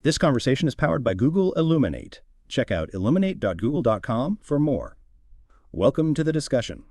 This conversation is powered by Google Illuminate. Check out illuminate.google.com for more. Welcome to the discussion.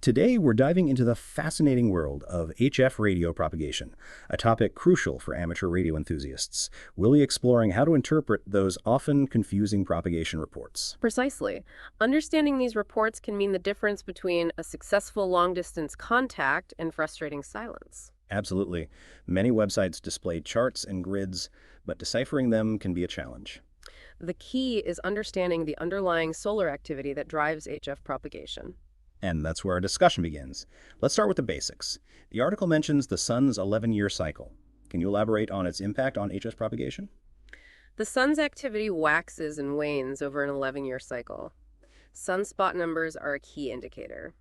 Today, we're diving into the fascinating world of HF radio propagation, a topic crucial for amateur radio enthusiasts. We'll be exploring how to interpret those often confusing propagation reports. Precisely. Understanding these reports can mean the difference between a successful long-distance contact and frustrating silence. Absolutely. Many websites display charts and grids, but deciphering them can be a challenge. The key is understanding the underlying solar activity that drives HF propagation. And that's where our discussion begins. Let's start with the basics. The article mentions the sun's 11-year cycle. Can you elaborate on its impact on HF propagation? The sun's activity waxes and wanes over an 11-year cycle. Sunspot numbers are a key indicator.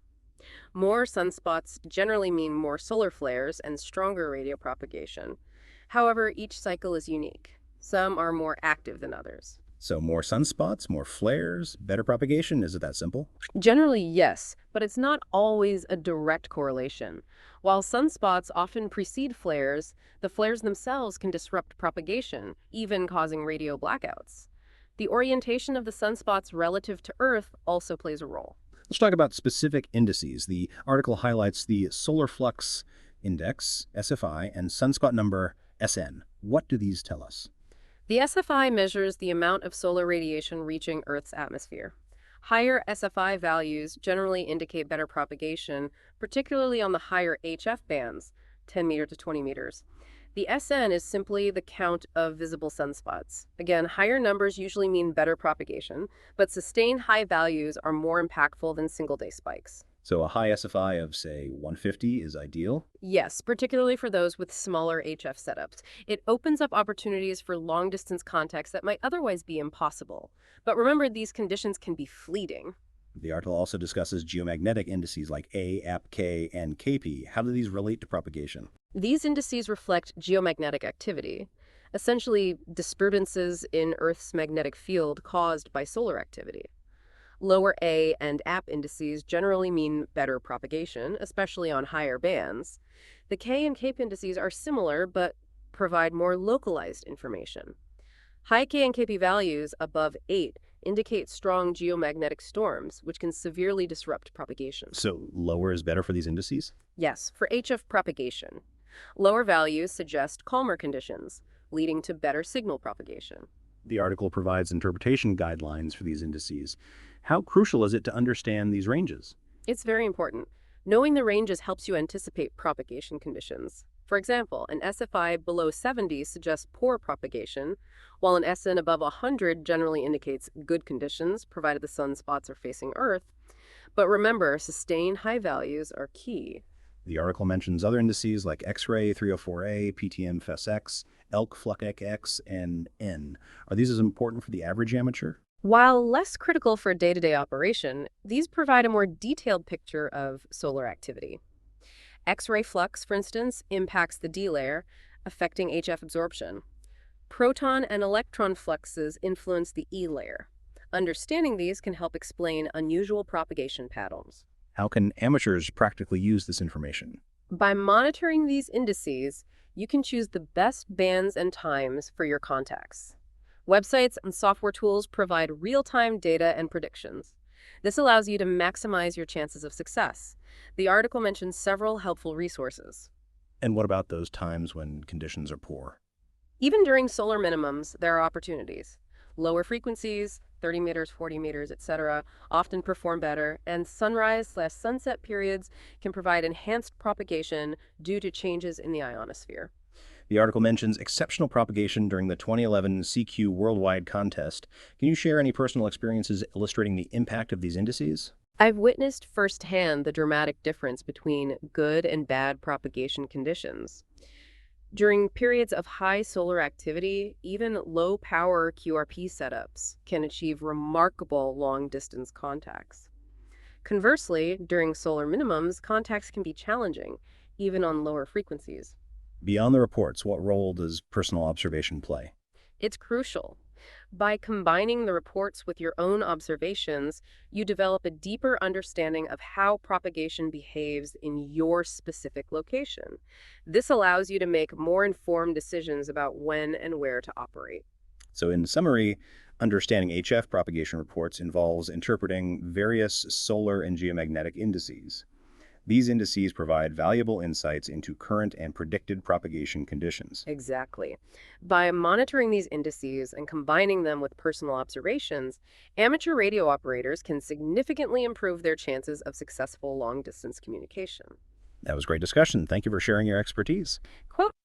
More sunspots generally mean more solar flares and stronger radio propagation. However, each cycle is unique. Some are more active than others. So more sunspots, more flares, better propagation? Is it that simple? Generally, yes, but it's not always a direct correlation. While sunspots often precede flares, the flares themselves can disrupt propagation, even causing radio blackouts. The orientation of the sunspots relative to Earth also plays a role. Let's talk about specific indices. The article highlights the solar flux index, SFI, and sunspot number, SN. What do these tell us? The SFI measures the amount of solar radiation reaching Earth's atmosphere. Higher SFI values generally indicate better propagation, particularly on the higher HF bands, 10 meters to 20 meters. The SN is simply the count of visible sunspots. Again, higher numbers usually mean better propagation, but sustained high values are more impactful than single-day spikes. So a high SFI of, say, 150 is ideal? Yes, particularly for those with smaller HF setups. It opens up opportunities for long-distance contacts that might otherwise be impossible. But remember, these conditions can be fleeting. The article also discusses geomagnetic indices like A, AP, and KP. How do these relate to propagation? These indices reflect geomagnetic activity, essentially disturbances in Earth's magnetic field caused by solar activity. Lower A and AP indices generally mean better propagation, especially on higher bands. The K and KP indices are similar, but provide more localized information. High K and KP values above 8 indicate strong geomagnetic storms, which can severely disrupt propagation. So lower is better for these indices? Yes, for HF propagation. Lower values suggest calmer conditions, leading to better signal propagation. The article provides interpretation guidelines for these indices. How crucial is it to understand these ranges? It's very important. Knowing the ranges helps you anticipate propagation conditions. For example, an SFI below 70 suggests poor propagation, while an SN above 100 generally indicates good conditions, provided the sunspots are facing Earth. But remember, sustained high values are key. The article mentions other indices like X-ray 304A, PTM FSX, ELK FLUX, and N. Are these as important for the average amateur? While less critical for day-to-day operation, these provide a more detailed picture of solar activity. X-ray flux, for instance, impacts the D layer, affecting HF absorption. Proton and electron fluxes influence the E layer. Understanding these can help explain unusual propagation patterns. How can amateurs practically use this information? By monitoring these indices, you can choose the best bands and times for your contacts. Websites and software tools provide real-time data and predictions. This allows you to maximize your chances of success. The article mentions several helpful resources. And what about those times when conditions are poor? Even during solar minimums, there are opportunities. Lower frequencies, 30 meters, 40 meters, etc., often perform better, and sunrise/sunset periods can provide enhanced propagation due to changes in the ionosphere. The article mentions exceptional propagation during the 2011 CQ Worldwide Contest. Can you share any personal experiences illustrating the impact of these indices? I've witnessed firsthand the dramatic difference between good and bad propagation conditions. During periods of high solar activity, even low-power QRP setups can achieve remarkable long-distance contacts. Conversely, during solar minimums, contacts can be challenging, even on lower frequencies. Beyond the reports, what role does personal observation play? It's crucial. By combining the reports with your own observations, you develop a deeper understanding of how propagation behaves in your specific location. This allows you to make more informed decisions about when and where to operate. So in summary, understanding HF propagation reports involves interpreting various solar and geomagnetic indices. These indices provide valuable insights into current and predicted propagation conditions. Exactly. By monitoring these indices and combining them with personal observations, amateur radio operators can significantly improve their chances of successful long distance communication. That was great discussion. Thank you for sharing your expertise. Quote